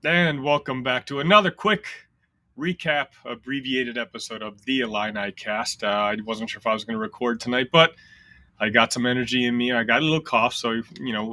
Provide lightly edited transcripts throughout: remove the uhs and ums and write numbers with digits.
And welcome back to another quick recap, abbreviated episode of the Illinicast. I wasn't sure if I was going to record tonight, but I got some energy in me. I got a little cough, so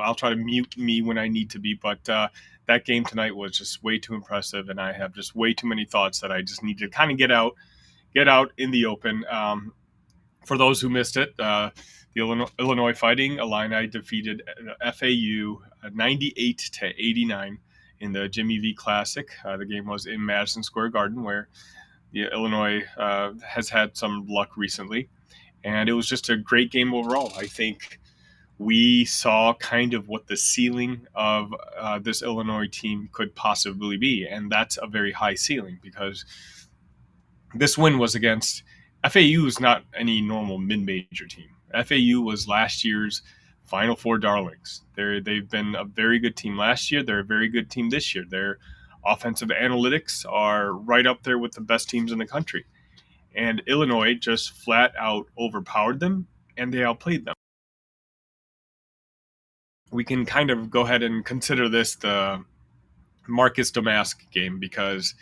I'll try to mute me when I need to be. But that game tonight was just way too impressive, and I have just way too many thoughts that I just need to kind of get out in the open. For those who missed it, the Illinois Fighting Illini defeated FAU 98-89 in the Jimmy V Classic. The game was in Madison Square Garden, where Illinois has had some luck recently, and it was just a great game overall. I think we saw kind of what the ceiling of this Illinois team could possibly be, and that's a very high ceiling because this win was against FAU is not any normal mid-major team. FAU was last year's Final Four darlings. They've been a very good team last year. They're a very good team this year. Their offensive analytics are right up there with the best teams in the country. And Illinois just flat out overpowered them, and they outplayed them. We can kind of go ahead and consider this the Marcus Domask game because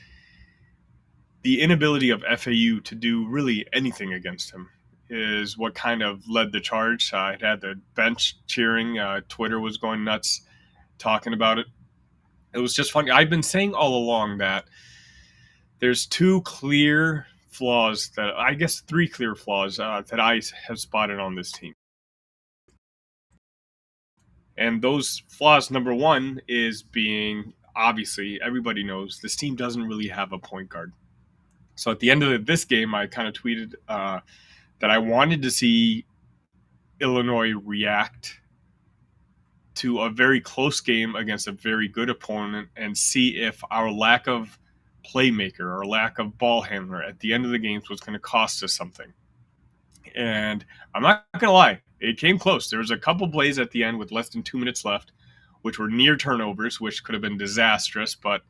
the inability of FAU to do really anything against him is what kind of led the charge. It had the bench cheering. Twitter was going nuts talking about it. It was just funny. I've been saying all along that there's two clear flaws that I guess three clear flaws that I have spotted on this team. And those flaws, number one, is being obviously everybody knows this team doesn't really have a point guard. So at the end of this game, I kind of tweeted that I wanted to see Illinois react to a very close game against a very good opponent and see if our lack of playmaker or lack of ball handler at the end of the games was going to cost us something. And I'm not going to lie, it came close. There was a couple plays at the end with less than 2 minutes left, which were near turnovers, which could have been disastrous, but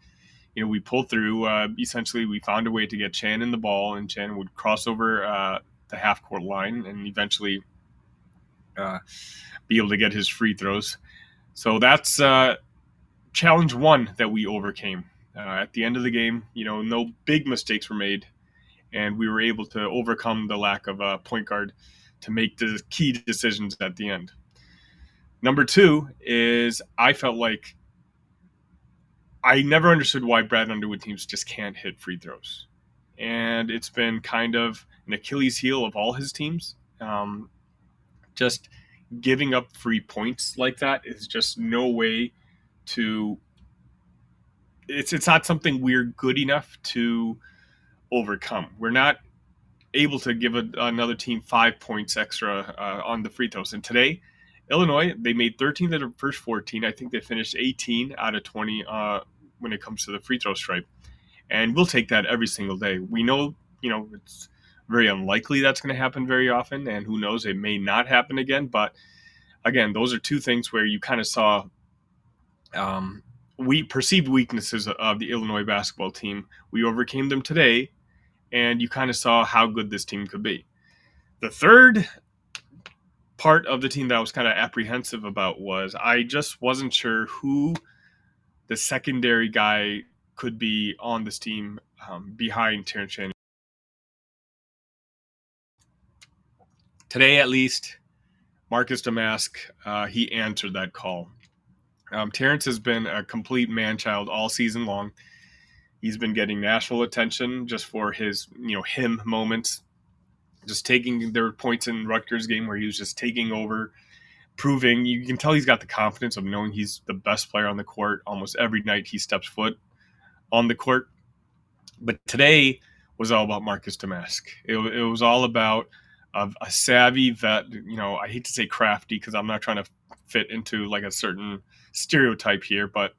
we pulled through. Essentially, we found a way to get Shannon the ball, and Shannon would cross over the half-court line and eventually be able to get his free throws. So that's challenge one that we overcame. At the end of the game, no big mistakes were made, and we were able to overcome the lack of a point guard to make the key decisions at the end. Number two is I felt like I never understood why Brad Underwood teams just can't hit free throws. And it's been kind of an Achilles heel of all his teams. Just giving up free points like that is just no way to it's not something we're good enough to overcome. We're not able to give another team 5 points extra on the free throws. And today, Illinois, they made 13 of the first 14. I think they finished 18 out of 20 when it comes to the free throw stripe. And we'll take that every single day. We know, it's very unlikely that's going to happen very often. And who knows, it may not happen again. But again, those are two things where you kind of saw we perceived weaknesses of the Illinois basketball team. We overcame them today, and you kind of saw how good this team could be. The third part of the team that I was kind of apprehensive about was I just wasn't sure who the secondary guy could be on this team behind Terrence Shannon. Today, at least, Marcus Domask, he answered that call. Terrence has been a complete man-child all season long. He's been getting national attention just for his, him moments. Just there were points in Rutgers game where he was just taking over, proving. You can tell he's got the confidence of knowing he's the best player on the court almost every night he steps foot on the court. But today was all about Marcus Domask. It was all about a savvy vet. I hate to say crafty because I'm not trying to fit into like a certain stereotype here, but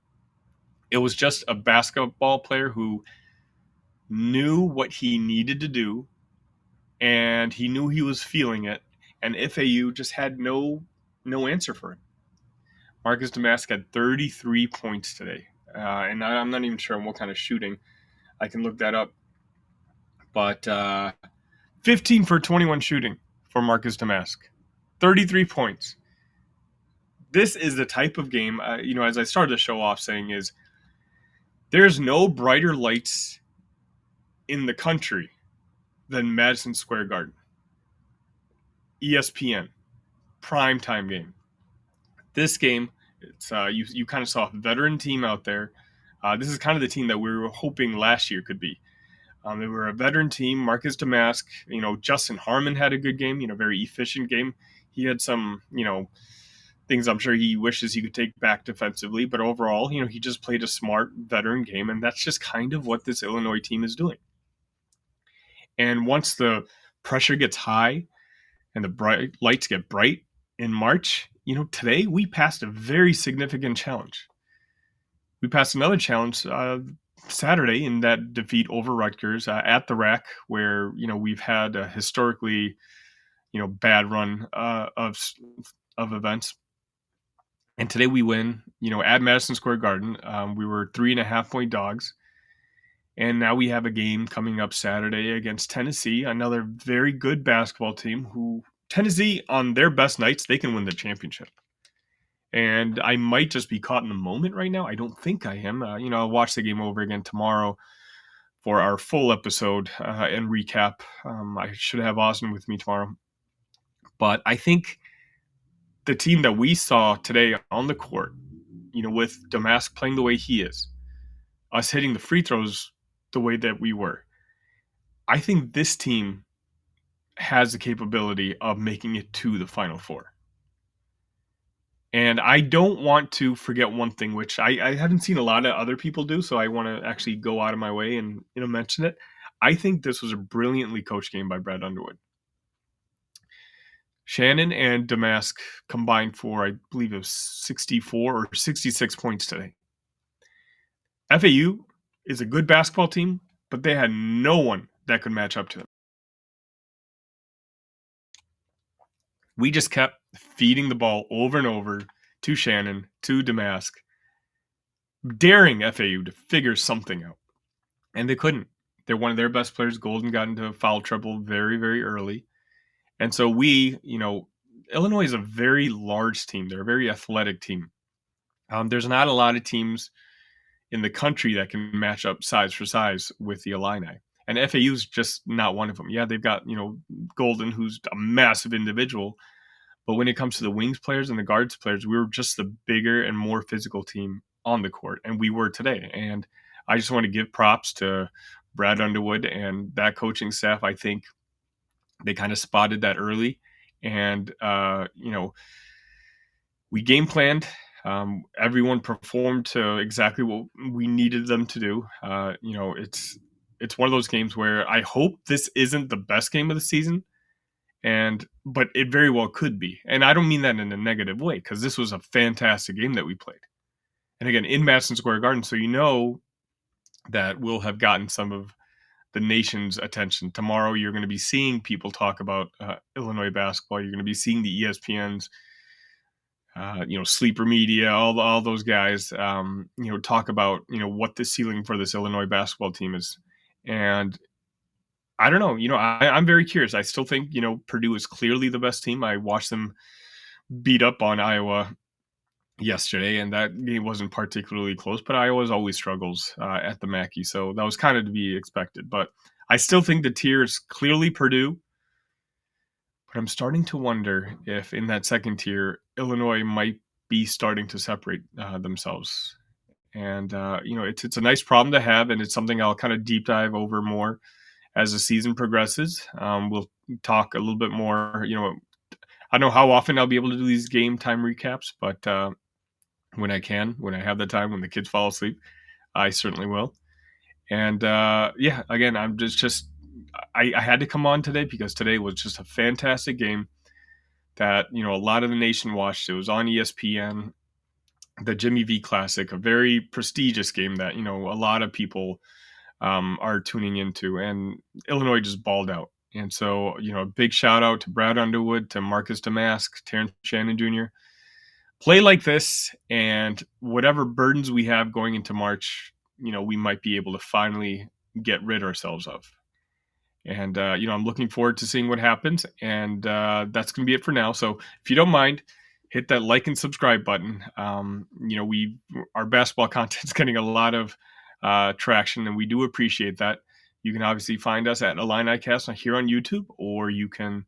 it was just a basketball player who knew what he needed to do, and he knew he was feeling it, and FAU just had no answer for him. Marcus Domask had 33 points today, and I'm not even sure what kind of shooting. I can look that up. But 15 for 21 shooting for Marcus Domask. 33 points. This is the type of game, as I started the show off saying, is There's no brighter lights in the country than Madison Square Garden. ESPN, primetime game. This game, it's you kind of saw a veteran team out there. This is kind of the team that we were hoping last year could be. They were a veteran team. Marcus Domask, Justin Harmon had a good game. Very efficient game. He had some, things I'm sure he wishes he could take back defensively, but overall, he just played a smart veteran game, and that's just kind of what this Illinois team is doing. And once the pressure gets high and the bright lights get bright in March, today we passed a very significant challenge. We passed another challenge Saturday in that defeat over Rutgers at the RAC, where we've had a historically bad run of events. And today we win, at Madison Square Garden. We were 3.5-point dogs. And now we have a game coming up Saturday against Tennessee, another very good basketball team who Tennessee, on their best nights, they can win the championship. And I might just be caught in the moment right now. I don't think I am. I'll watch the game over again tomorrow for our full episode and recap. I should have Austin with me tomorrow. But I think the team that we saw today on the court, with Domask playing the way he is, us hitting the free throws the way that we were, I think this team has the capability of making it to the Final Four. And I don't want to forget one thing, which I haven't seen a lot of other people do, so I want to actually go out of my way and mention it. I think this was a brilliantly coached game by Brad Underwood. Shannon and Domask combined for, I believe it was 64 or 66 points today. FAU is a good basketball team, but they had no one that could match up to them. We just kept feeding the ball over and over to Shannon, to Domask, daring FAU to figure something out. And they couldn't. They're one of their best players. Golden got into foul trouble very, very early. And so Illinois is a very large team. They're a very athletic team. There's not a lot of teams in the country that can match up size for size with the Illini. And FAU is just not one of them. Yeah, they've got, Golden, who's a massive individual. But when it comes to the wings players and the guards players, we were just the bigger and more physical team on the court. And we were today. And I just want to give props to Brad Underwood and that coaching staff. I think they kind of spotted that early. And, we game planned. Everyone performed to exactly what we needed them to do. It's one of those games where I hope this isn't the best game of the season, but it very well could be. And I don't mean that in a negative way, because this was a fantastic game that we played. And again, in Madison Square Garden, so that we'll have gotten some of the nation's attention. Tomorrow, you're going to be seeing people talk about Illinois basketball. You're going to be seeing the ESPNs, sleeper media, all those guys, talk about, what the ceiling for this Illinois basketball team is. And I don't know, I'm very curious. I still think, Purdue is clearly the best team. I watched them beat up on Iowa yesterday, and that game wasn't particularly close, but Iowa always struggles at the Mackey. So that was kind of to be expected. But I still think the tier is clearly Purdue. But I'm starting to wonder if in that second tier, Illinois might be starting to separate themselves. And, it's a nice problem to have, and it's something I'll kind of deep dive over more as the season progresses. We'll talk a little bit more, I don't know how often I'll be able to do these game time recaps, but when I have the time, when the kids fall asleep, I certainly will. And again, I'm just I had to come on today because today was just a fantastic game that, a lot of the nation watched. It was on ESPN, the Jimmy V Classic, a very prestigious game that, a lot of people are tuning into, and Illinois just balled out. And so, a big shout out to Brad Underwood, to Marcus Domask, Terrence Shannon Jr. Play like this, and whatever burdens we have going into March, we might be able to finally get rid ourselves of. And, I'm looking forward to seeing what happens. And that's going to be it for now. So if you don't mind, hit that like and subscribe button. Our basketball content is getting a lot of traction, and we do appreciate that. You can obviously find us at Illinicast here on YouTube, or you can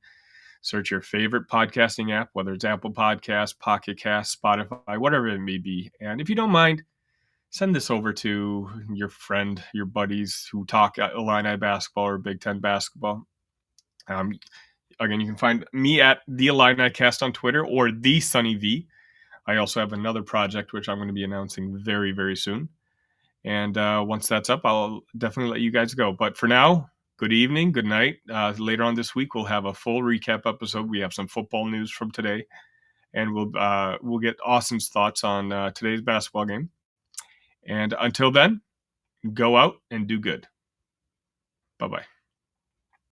search your favorite podcasting app, whether it's Apple Podcasts, Pocket Cast, Spotify, whatever it may be. And if you don't mind, send this over to your friend, your buddies who talk Illini basketball or Big Ten basketball. Again, you can find me at the Illini Cast on Twitter or the Sunny V. I also have another project which I'm going to be announcing very, very soon. And once that's up, I'll definitely let you guys go. But for now, good evening, good night. Later on this week, we'll have a full recap episode. We have some football news from today, and we'll get Austin's thoughts on today's basketball game. And until then, go out and do good. Bye-bye.